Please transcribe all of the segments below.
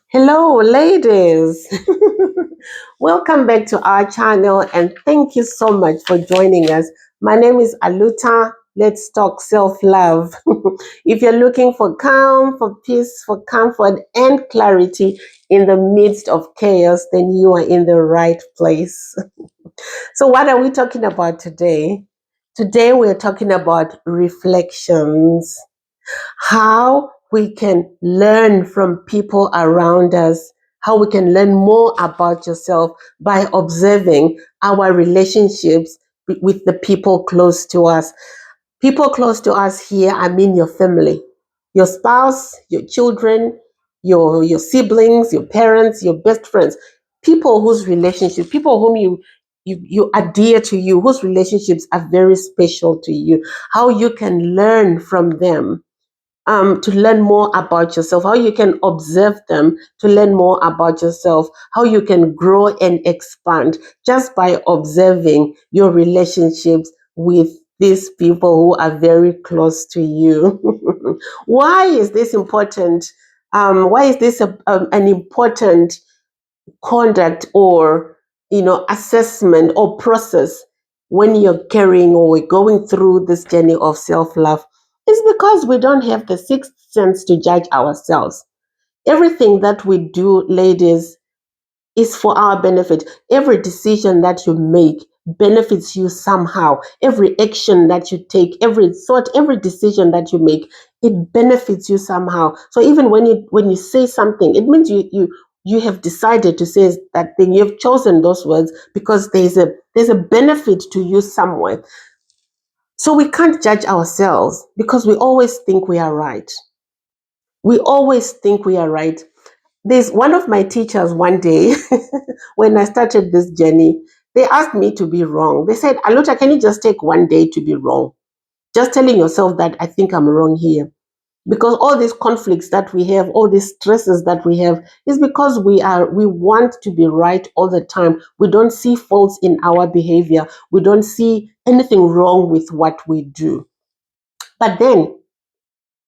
Hello, ladies. Welcome back to our channel and thank you so much for joining us. My name is Aluta. Let's talk self love. If you're looking for calm, for peace, for comfort, and clarity in the midst of chaos, then you are in the right place. So, what are we talking about today? Today, we're talking about reflections, how we can learn from people around us, how we can learn more about yourself by observing our relationships with the people close to us. People close to us here, I mean your family, your spouse, your children, your siblings, your parents, your best friends, people whose relationships, people whom you adhere to you, whose relationships are very special to you, how you can learn from them to learn more about yourself, how you can observe them to learn more about yourself, how you can grow and expand just by observing your relationships with these people who are very close to you. Why is this important? Why is this an important conduct or assessment or process when you're carrying or going through this journey of self-love? Is because we don't have the sixth sense to judge ourselves. Everything that we do, ladies, is for our benefit. Every decision that you make benefits you somehow. Every action that you take, every thought, every decision that you make, it benefits you somehow. So even when you say something, it means you have decided to say that thing. You've chosen those words because there's a benefit to you somewhere. So we can't judge ourselves because we always think we are right. We always think we are right. There's one of my teachers one day, when I started this journey, they asked me to be wrong. They said, Aluta, can you just take one day to be wrong? Just telling yourself that I think I'm wrong here. Because all these conflicts that we have, all these stresses that we have, is because we want to be right all the time. We don't see faults in our behavior. We don't see anything wrong with what we do. But then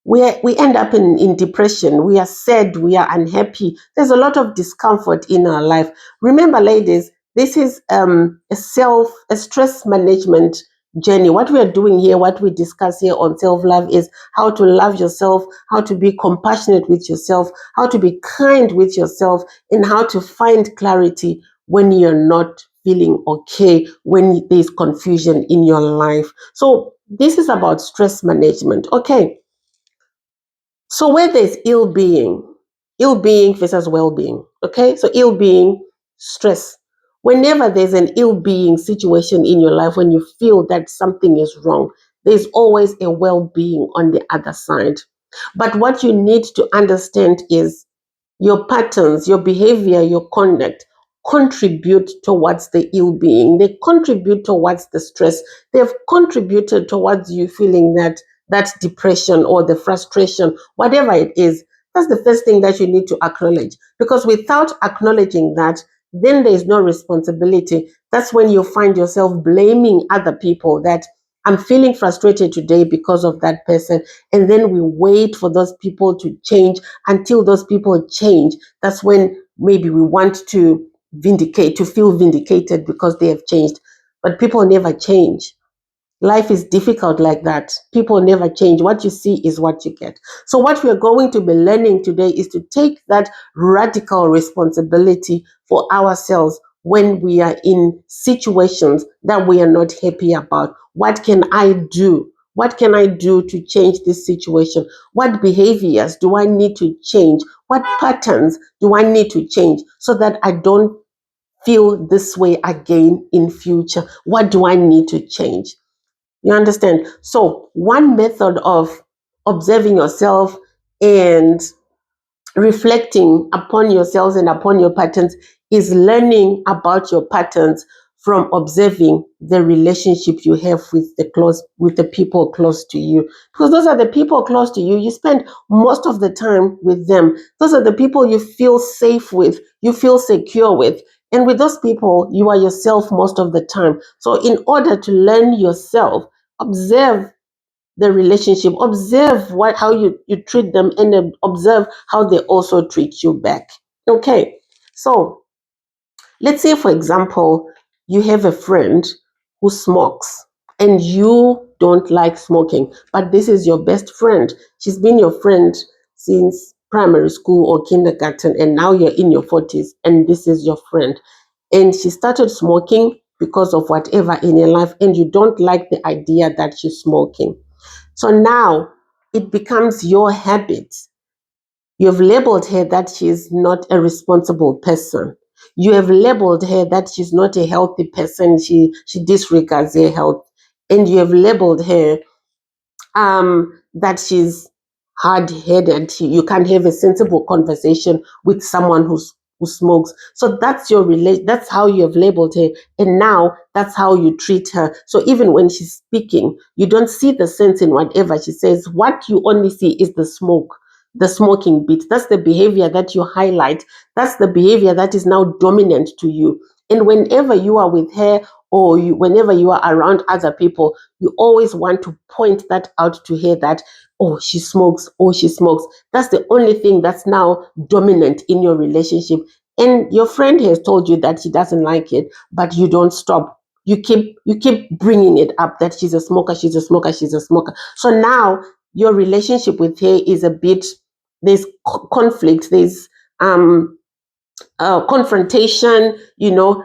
we end up in depression. We are sad, we are unhappy. There's a lot of discomfort in our life. Remember, ladies, this is a stress management journey. What we are doing here, what we discuss here on self-love, is how to love yourself, how to be compassionate with yourself, how to be kind with yourself, and how to find clarity when you're not feeling okay, when there's confusion in your life. So this is about stress management. Okay, so where there's ill being versus well-being. Okay, so ill-being, stress. Whenever there's an ill-being situation in your life, when you feel that something is wrong, there's always a well-being on the other side. But what you need to understand is your patterns, your behavior, your conduct contribute towards the ill-being. They contribute towards the stress. They've contributed towards you feeling that depression or the frustration, whatever it is. That's the first thing that you need to acknowledge. Because without acknowledging that, then there is no responsibility. That's when you find yourself blaming other people, that I'm feeling frustrated today because of that person. And then we wait for those people to change. Until those people change, that's when maybe we want to feel vindicated because they have changed. But people never change. Life is difficult like that. People never change. What you see is what you get. So what we are going to be learning today is to take that radical responsibility for ourselves when we are in situations that we are not happy about. What can I do? What can I do to change this situation? What behaviors do I need to change? What patterns do I need to change so that I don't feel this way again in future? What do I need to change? You understand? So, one method of observing yourself and reflecting upon yourselves and upon your patterns is learning about your patterns from observing the relationship you have with the people close to you, because those are the people close to you. You spend most of the time with them. Those are the people you feel safe with, you feel secure with, and with those people you are yourself most of the time. So in order to learn yourself, observe the relationship, observe how you treat them, and observe how they also treat you back. Okay, so let's say, for example, you have a friend who smokes and you don't like smoking, but this is your best friend. She's been your friend since primary school or kindergarten, and now you're in your 40s, and this is your friend. And she started smoking because of whatever in your life, and you don't like the idea that she's smoking. So now it becomes your habit. You've labeled her that she's not a responsible person. You have labeled her that she's not a healthy person. She disregards her health. And you have labeled her that she's hard-headed. You can't have a sensible conversation with someone who smokes. So that's your relate. That's how you have labeled her, and now that's how you treat her. So even when she's speaking, you don't see the sense in whatever she says. What you only see is the smoke, the smoking bit. That's the behavior that you highlight. That's the behavior that is now dominant to you. And whenever you are with her, or whenever you are around other people, you always want to point that out to her that, oh, she smokes, oh, she smokes. That's the only thing that's now dominant in your relationship. And your friend has told you that she doesn't like it, but you don't stop. You keep bringing it up that she's a smoker, she's a smoker, she's a smoker. So now your relationship with her is a bit, there's conflict, there's confrontation. You're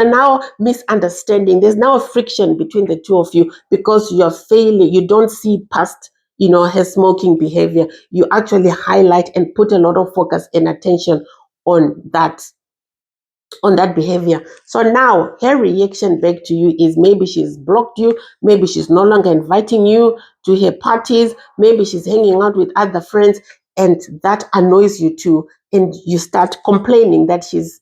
now misunderstanding. There's now a friction between the two of you because you're failing. You don't see past her smoking behavior. You actually highlight and put a lot of focus and attention on that behavior. So now her reaction back to you is maybe she's blocked you, maybe she's no longer inviting you to her parties, maybe she's hanging out with other friends, and that annoys you too. And you start complaining that she's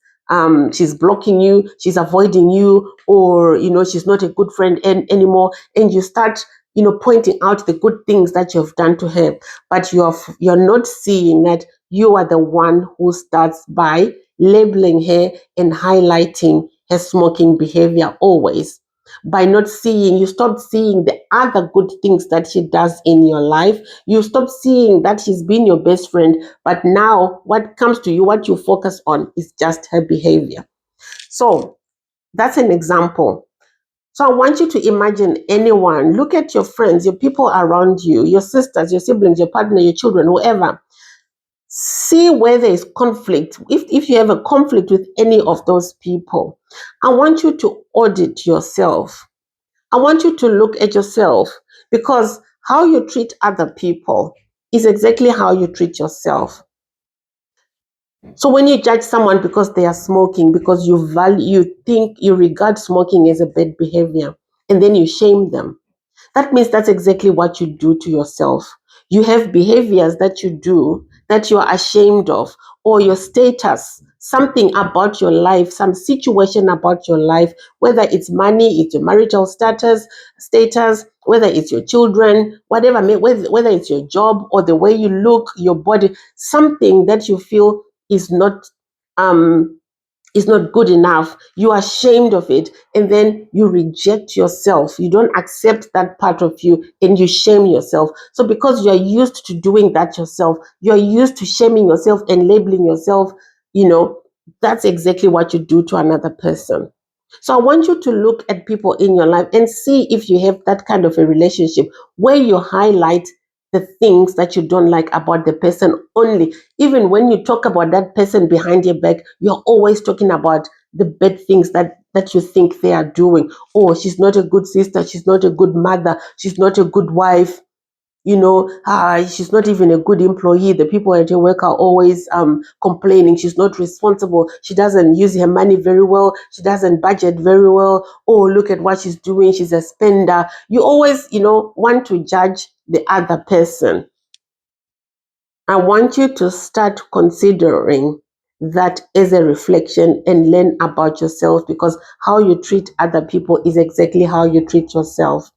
blocking you, she's avoiding you, or she's not a good friend anymore. And you start pointing out the good things that you've done to her, but you're not seeing that you are the one who starts by labeling her and highlighting her smoking behavior always. By not seeing, you stop seeing the other good things that she does in your life. You stop seeing that she's been your best friend, but now what comes to you, what you focus on is just her behavior. So that's an example. So I want you to imagine anyone, look at your friends, your people around you, your sisters, your siblings, your partner, your children, whoever. See where there is conflict. If you have a conflict with any of those people, I want you to audit yourself. I want you to look at yourself, because how you treat other people is exactly how you treat yourself. So when you judge someone because they are smoking, because you regard smoking as a bad behavior, and then you shame them, that means that's exactly what you do to yourself. You have behaviors that you do that you are ashamed of, or your status, something about your life, some situation about your life, whether it's money, it's your marital status, whether it's your children, whatever, whether it's your job or the way you look, your body, something that you feel um is not good enough. You are ashamed of it, and then you reject yourself. You don't accept that part of you, and you shame yourself. So because you are used to doing that yourself, you are used to shaming yourself and labeling yourself, you know, that's exactly what you do to another person. So I want you to look at people in your life and see if you have that kind of a relationship where you highlight the things that you don't like about the person only. Even when you talk about that person behind your back, you're always talking about the bad things that you think they are doing. Oh, she's not a good sister, she's not a good mother, she's not a good wife, she's not even a good employee. The people at her work are always complaining she's not responsible, she doesn't use her money very well, she doesn't budget very well. Oh, look at what she's doing, she's a spender. You always want to judge the other person. I want you to start considering that as a reflection and learn about yourself, because how you treat other people is exactly how you treat yourself.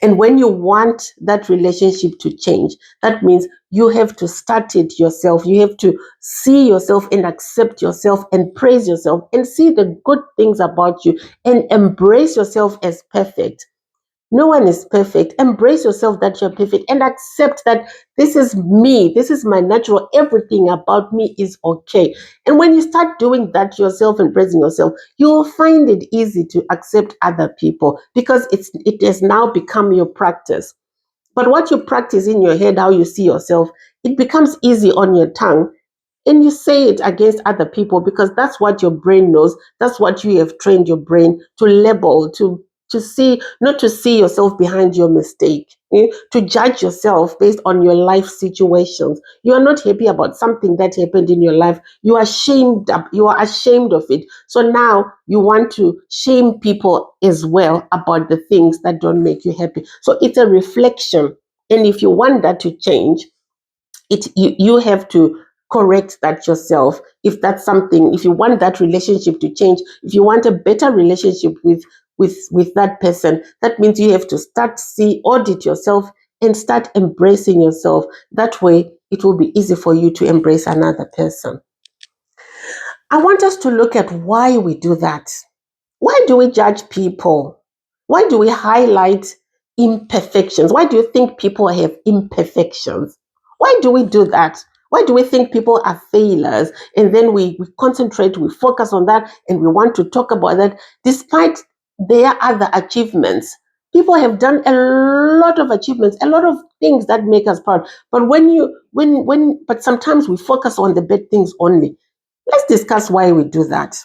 And when you want that relationship to change, that means you have to start it yourself. You have to see yourself and accept yourself and praise yourself and see the good things about you and embrace yourself as perfect. No one is perfect. Embrace yourself that you're perfect and accept that this is me. This is my natural. Everything about me is okay. And when you start doing that yourself, embracing yourself, you will find it easy to accept other people because it has now become your practice. But what you practice in your head, how you see yourself, it becomes easy on your tongue, and you say it against other people because that's what your brain knows. That's what you have trained your brain to label, to see, not to see yourself behind your mistake, to judge yourself based on your life situations. You are not happy about something that happened in your life. You are ashamed of it. So now you want to shame people as well about the things that don't make you happy. So it's a reflection. And if you want that to change, you have to correct that yourself. If that's something, if you want that relationship to change, if you want a better relationship with that person, that means you have to start see audit yourself and start embracing yourself. That way it will be easy for you to embrace another person. I want us to look at why we do that. Why do we judge people? Why do we highlight imperfections? Why do you think people have imperfections? Why do we do that? Why do we think people are failures? And then we concentrate, we focus on that, and we want to talk about that despite their other achievements. People have done a lot of achievements, a lot of things that make us proud. But but sometimes we focus on the bad things only. Let's discuss why we do that.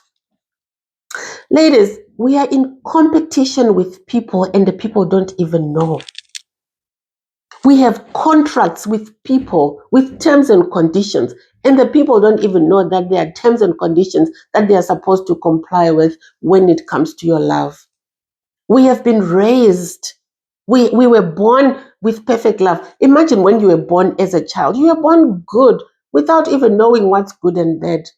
Ladies, we are in competition with people and the people don't even know. We have contracts with people with terms and conditions, and the people don't even know that there are terms and conditions that they are supposed to comply with when it comes to your love. We have been raised. We were born with perfect love. Imagine when you were born as a child, you were born good without even knowing what's good and bad.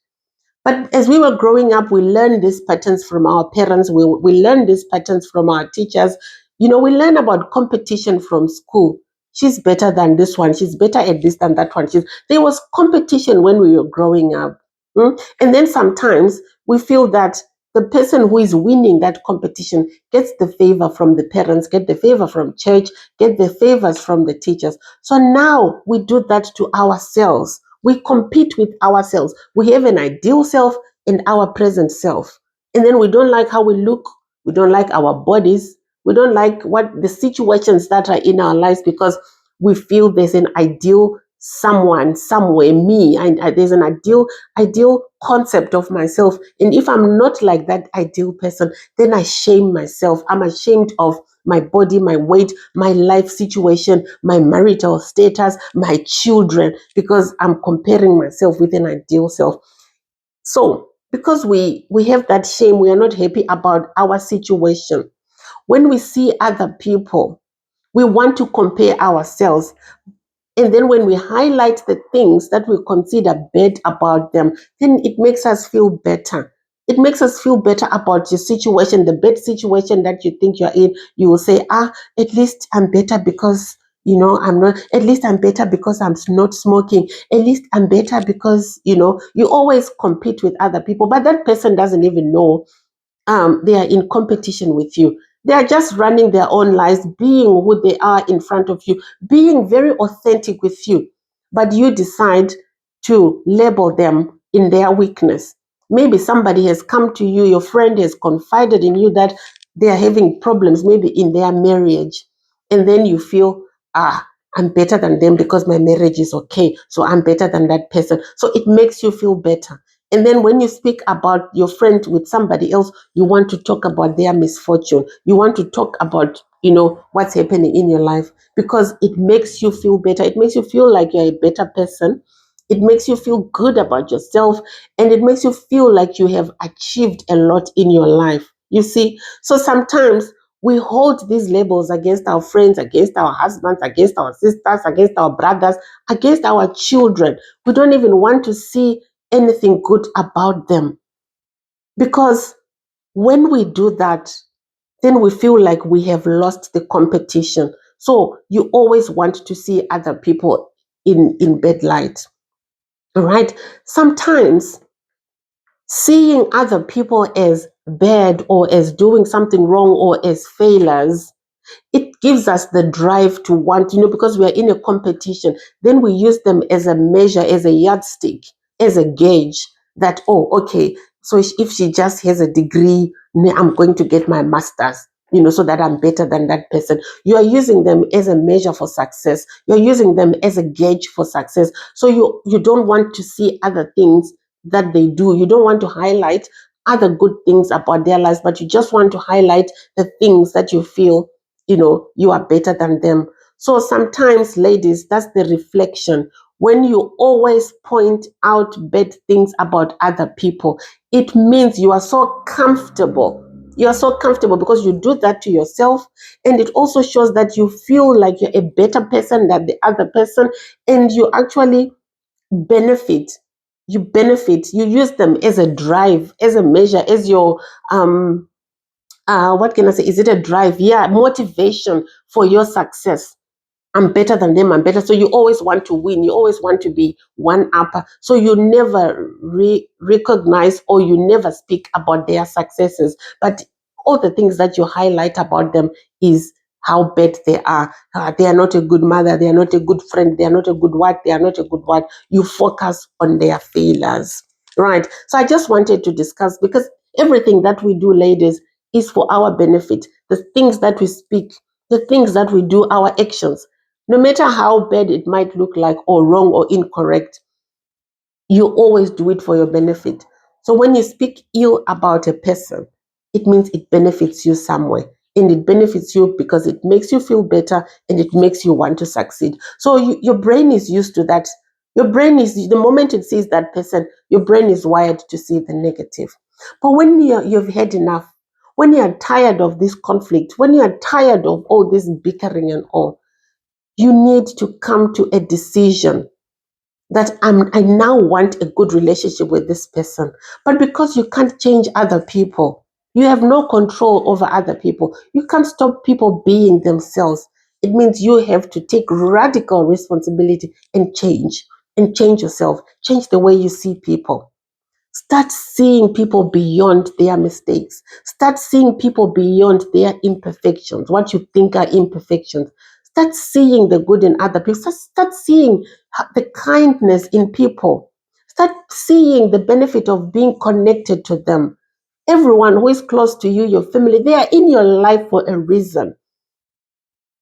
But as we were growing up, we learned these patterns from our parents. We learned these patterns from our teachers. We learn about competition from school. She's better than this one. She's better at this than that one. There was competition when we were growing up. And then sometimes we feel that the person who is winning that competition gets the favor from the parents, get the favor from church, get the favors from the teachers. So now we do that to ourselves. We compete with ourselves. We have an ideal self and our present self. And then we don't like how we look. We don't like our bodies. We don't like what the situations that are in our lives because we feel there's an ideal someone, somewhere, me, and there's an ideal concept of myself. And if I'm not like that ideal person, then I shame myself. I'm ashamed of my body, my weight, my life situation, my marital status, my children, because I'm comparing myself with an ideal self. So, because we have that shame, we are not happy about our situation. When we see other people, we want to compare ourselves. And then when we highlight the things that we consider bad about them, then it makes us feel better. It makes us feel better about your situation, the bad situation that you think you're in. You will say, at least I'm better because, I'm not, at least I'm better because I'm not smoking. At least I'm better because, you always compete with other people, but that person doesn't even know they are in competition with you. They are just running their own lives, being who they are in front of you, being very authentic with you. But you decide to label them in their weakness. Maybe somebody has come to you, your friend has confided in you that they are having problems, maybe in their marriage. And then you feel, I'm better than them because my marriage is okay. So I'm better than that person. So it makes you feel better. And then when you speak about your friend with somebody else, you want to talk about their misfortune. You want to talk about, what's happening in your life because it makes you feel better. It makes you feel like you're a better person. It makes you feel good about yourself, and it makes you feel like you have achieved a lot in your life. You see? So sometimes we hold these labels against our friends, against our husbands, against our sisters, against our brothers, against our children. We don't even want to see anything good about them. Because when we do that, then we feel like we have lost the competition. So you always want to see other people in bad light. All right. Sometimes seeing other people as bad or as doing something wrong or as failures It gives us the drive to want, because we are in a competition. Then we use them as a measure, as a yardstick, as a gauge that, oh, okay, so if she just has a degree, I'm going to get my master's, so that I'm better than that person. You are using them as a measure for success. You're using them as a gauge for success. So you don't want to see other things that they do. You don't want to highlight other good things about their lives, but you just want to highlight the things that you feel, you are better than them. So sometimes, ladies, that's the reflection. When you always point out bad things about other people, it means you are so comfortable. You are so comfortable because you do that to yourself. And it also shows that you feel like you're a better person than the other person. And you actually benefit. You use them as a drive, as a measure, as your what can I say? Is it a drive? Yeah, motivation for your success. I'm better than them. I'm better. So you always want to win. You always want to be one upper. So you never recognize, or you never speak about their successes. But all the things that you highlight about them is how bad they are. They are not a good mother. They are not a good friend. They are not a good wife. They are not a good what. You focus on their failures. Right. So I just wanted to discuss, because everything that we do, ladies, is for our benefit. The things that we speak, the things that we do, our actions, no matter how bad it might look like, or wrong or incorrect, you always do it for your benefit. So when you speak ill about a person, it means it benefits you somewhere. And it benefits you because it makes you feel better, and it makes you want to succeed. So your brain is used to that. Your brain is, the moment it sees that person, your brain is wired to see the negative. But when you've had enough, when you're tired of this conflict, when you're tired of all this bickering and all, you need to come to a decision that I now want a good relationship with this person. But because you can't change other people, you have no control over other people. You can't stop people being themselves. It means you have to take radical responsibility and change yourself, change the way you see people. Start seeing people beyond their mistakes. Start seeing people beyond their imperfections, what you think are imperfections. Start seeing the good in other people. Start seeing the kindness in people. Start seeing the benefit of being connected to them. Everyone who is close to you, your family, they are in your life for a reason.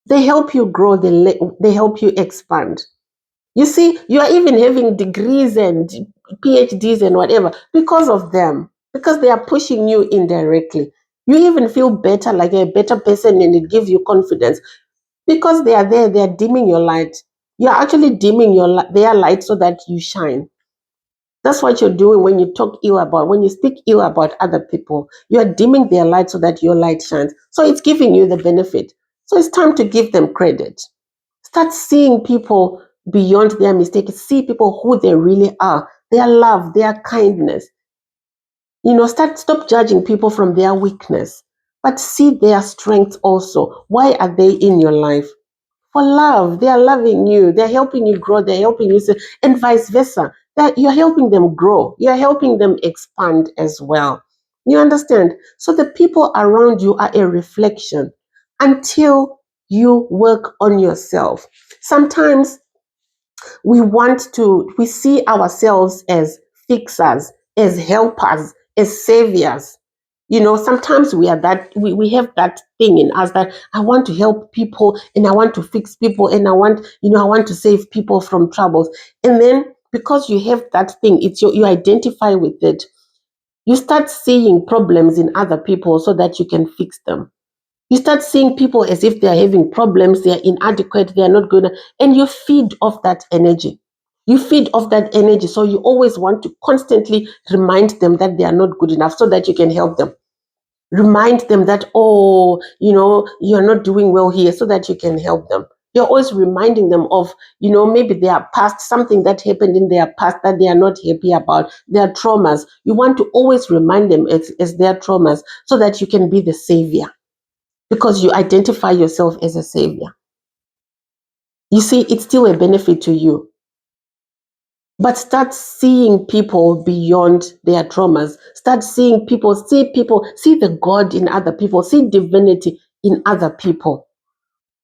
They help you grow, they help you expand. You see, you are even having degrees and PhDs and whatever because of them, because they are pushing you indirectly. You even feel better, like you're a better person, and it gives you confidence because they are there, they are dimming your light. You're actually dimming their light so that you shine. That's what you're doing when you when you speak ill about other people. You're dimming their light so that your light shines. So it's giving you the benefit. So it's time to give them credit. Start seeing people beyond their mistakes. See people who they really are, their love, their kindness. Stop judging people from their weakness, but see their strengths also. Why are they in your life? For love. They are loving you. They're helping you grow. They're helping you, and vice versa. That you're helping them grow. You're helping them expand as well. You understand? So the people around you are a reflection until you work on yourself. Sometimes we see ourselves as fixers, as helpers, as saviors. Sometimes we have that thing in us that I want to help people, and I want to fix people, and I want to save people from troubles. And then because you have that thing, you identify with it. You start seeing problems in other people so that you can fix them. You start seeing people as if they're having problems, they're inadequate, they're not good, and you feed off that energy. You feed off that energy, so you always want to constantly remind them that they are not good enough so that you can help them. Remind them that, oh, you're not doing well here, so that you can help them. You're always reminding them of, maybe their past, something that happened in their past that they are not happy about, their traumas. You want to always remind them as their traumas so that you can be the savior, because you identify yourself as a savior. You see, it's still a benefit to you. But start seeing people beyond their traumas. Start seeing people, see the God in other people, see divinity in other people.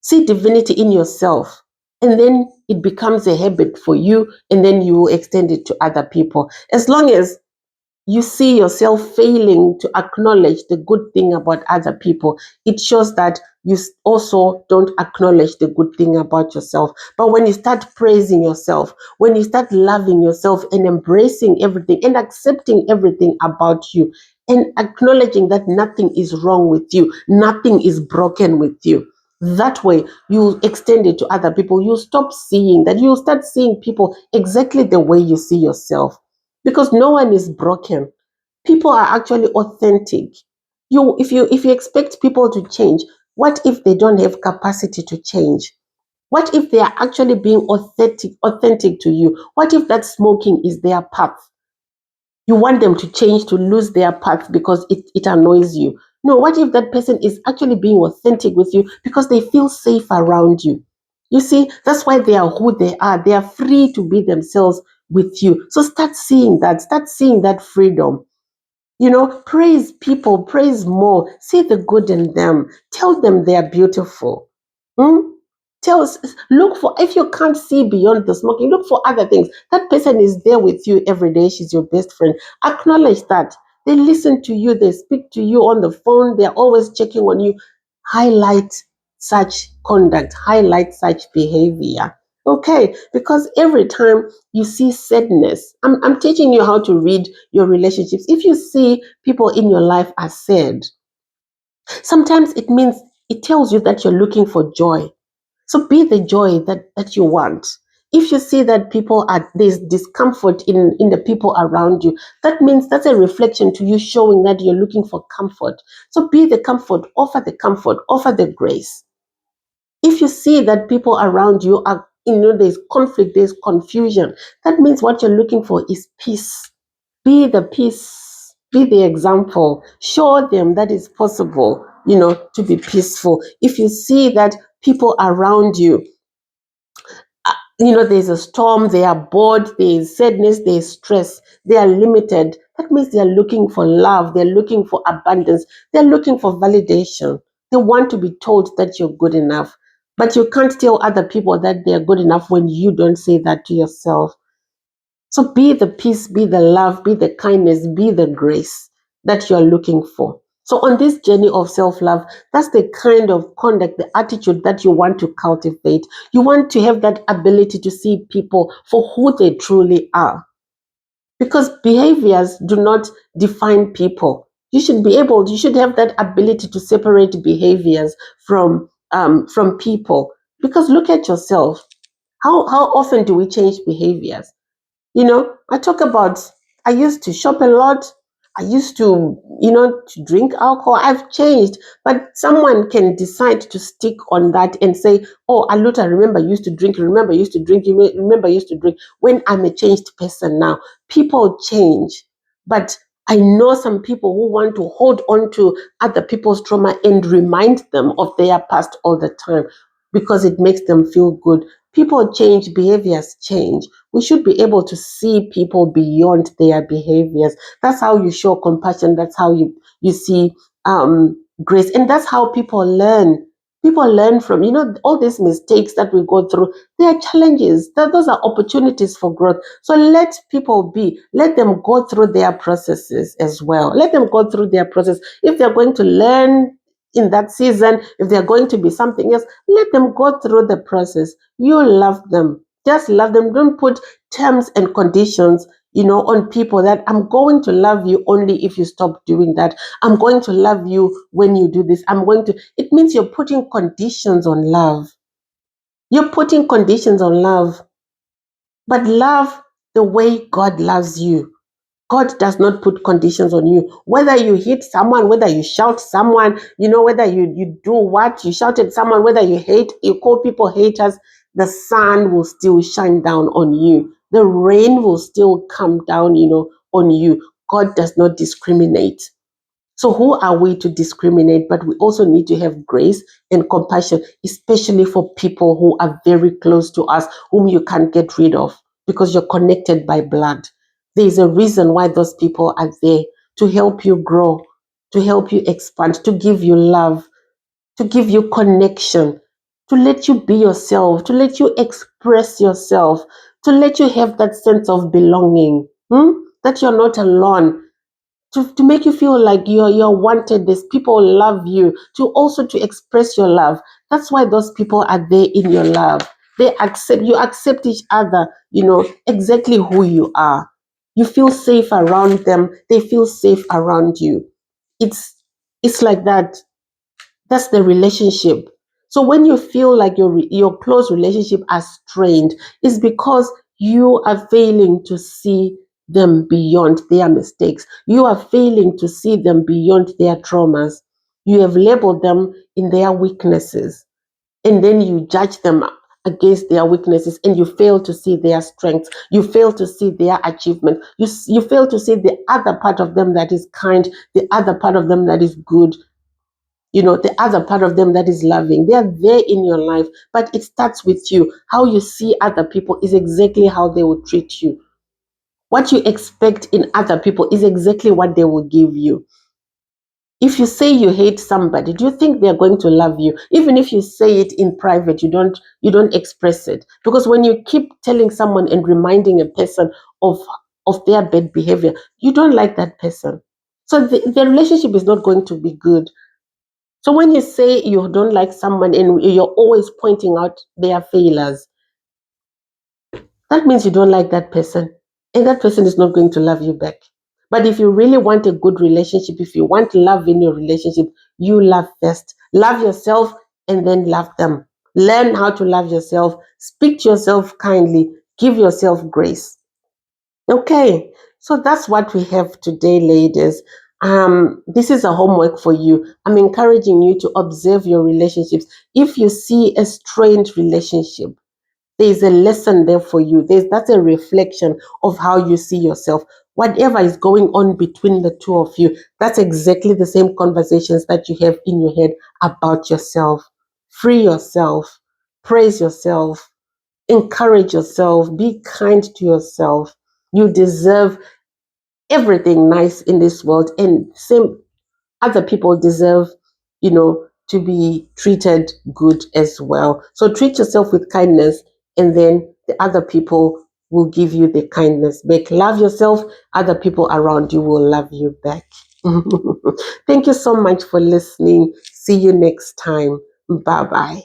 See divinity in yourself. And then it becomes a habit for you, and then you extend it to other people. As long as you see yourself failing to acknowledge the good thing about other people, it shows that you also don't acknowledge the good thing about yourself. But when you start praising yourself, when you start loving yourself and embracing everything and accepting everything about you, and acknowledging that nothing is wrong with you, nothing is broken with you, that way you extend it to other people. You stop seeing that, you start seeing people exactly the way you see yourself, because no one is broken. People are actually authentic. If you expect people to change, what if they don't have capacity to change? What if they are actually being authentic to you? What if that smoking is their path? You want them to change, to lose their path because it annoys you. No, what if that person is actually being authentic with you because they feel safe around you? You see, that's why they are who they are. They are free to be themselves with you. So start seeing that freedom. Praise people, praise more, see the good in them, tell them they are beautiful. Hmm? Tell us, look for, if you can't see beyond the smoking, look for other things. That person is there with you every day, she's your best friend. Acknowledge that. They listen to you, they speak to you on the phone, they're always checking on you. Highlight such conduct, highlight such behavior. Okay, because every time you see sadness, I'm teaching you how to read your relationships. If you see people in your life are sad, sometimes it tells you that you're looking for joy. So be the joy that you want. If you see that there's discomfort in the people around you, that means that's a reflection to you showing that you're looking for comfort. So be the comfort, offer the grace. If you see that people around you are, there's conflict, there's confusion, that means what you're looking for is peace. Be the peace, be the example, show them that it's possible, to be peaceful. If you see that people around you, there's a storm, they are bored, there's sadness, there's stress, they are limited, that means they are looking for love, they're looking for abundance, they're looking for validation. They want to be told that you're good enough. But you can't tell other people that they're good enough when you don't say that to yourself. So be the peace, be the love, be the kindness, be the grace that you're looking for. So on this journey of self-love, that's the kind of conduct, the attitude that you want to cultivate. You want to have that ability to see people for who they truly are. Because behaviors do not define people. You should have that ability to separate behaviors from people. Because look at yourself. How often do we change behaviors? I talk about, I used to shop a lot. I used to drink alcohol. I've changed, but someone can decide to stick on that and say, oh, Aluta, remember you used to drink, remember you used to drink, you remember you used to drink, when I'm a changed person now. People change, but I know some people who want to hold on to other people's trauma and remind them of their past all the time because it makes them feel good. People change, behaviors change. We should be able to see people beyond their behaviors. That's how you show compassion. That's how you see grace. And that's how people learn. People learn from, all these mistakes that we go through. They are challenges. Those are opportunities for growth. So let people be. Let them go through their processes as well. Let them go through their process. If they're going to learn in that season, if they're going to be something else, let them go through the process. You love them. Just love them. Don't put terms and conditions, on people, that I'm going to love you only if you stop doing that. I'm going to love you when you do this. It means you're putting conditions on love. You're putting conditions on love. But love the way God loves you. God does not put conditions on you. Whether you hit someone, whether you shout someone, whether you do what, you shout at someone, whether you call people haters, the sun will still shine down on you. The rain will still come down, on you. God does not discriminate. So who are we to discriminate? But we also need to have grace and compassion, especially for people who are very close to us, whom you can't get rid of because you're connected by blood. There's a reason why those people are there, to help you grow, to help you expand, to give you love, to give you connection. to let you be yourself, to let you express yourself, to let you have that sense of belonging, that you're not alone, to make you feel like you're wanted. There's people love you, to also to express your love. That's why those people are there in your love. You accept each other, exactly who you are. You feel safe around them, they feel safe around you. It's it's like that. That's the relationship. So when you feel like your close relationship are strained, it's because you are failing to see them beyond their mistakes. You are failing to see them beyond their traumas. You have labeled them in their weaknesses, and then you judge them against their weaknesses, and you fail to see their strengths. You fail to see their achievement. You fail to see the other part of them that is kind, the other part of them that is good, the other part of them that is loving. They are there in your life, but it starts with you. How you see other people is exactly how they will treat you. What you expect in other people is exactly what they will give you. If you say you hate somebody, do you think they're going to love you? Even if you say it in private, you don't express it. Because when you keep telling someone and reminding a person of their bad behavior, you don't like that person. So the relationship is not going to be good. So when you say you don't like someone and you're always pointing out their failures, that means you don't like that person. And that person is not going to love you back. But if you really want a good relationship, if you want love in your relationship, you love first. Love yourself and then love them. Learn how to love yourself. Speak to yourself kindly. Give yourself grace. Okay, so that's what we have today, ladies. This is a homework for you. I'm encouraging you to observe your relationships. If you see a strained relationship, there's a lesson there for you. That's a reflection of how you see yourself. Whatever is going on between the two of you, that's exactly the same conversations that you have in your head about yourself. Free yourself, praise yourself, encourage yourself, be kind to yourself. You deserve everything nice in this world, and same other people deserve, to be treated good as well. So treat yourself with kindness, and then the other people will give you the kindness back. Love yourself, other people around you will love you back. Thank you so much for listening. See you next time. Bye bye.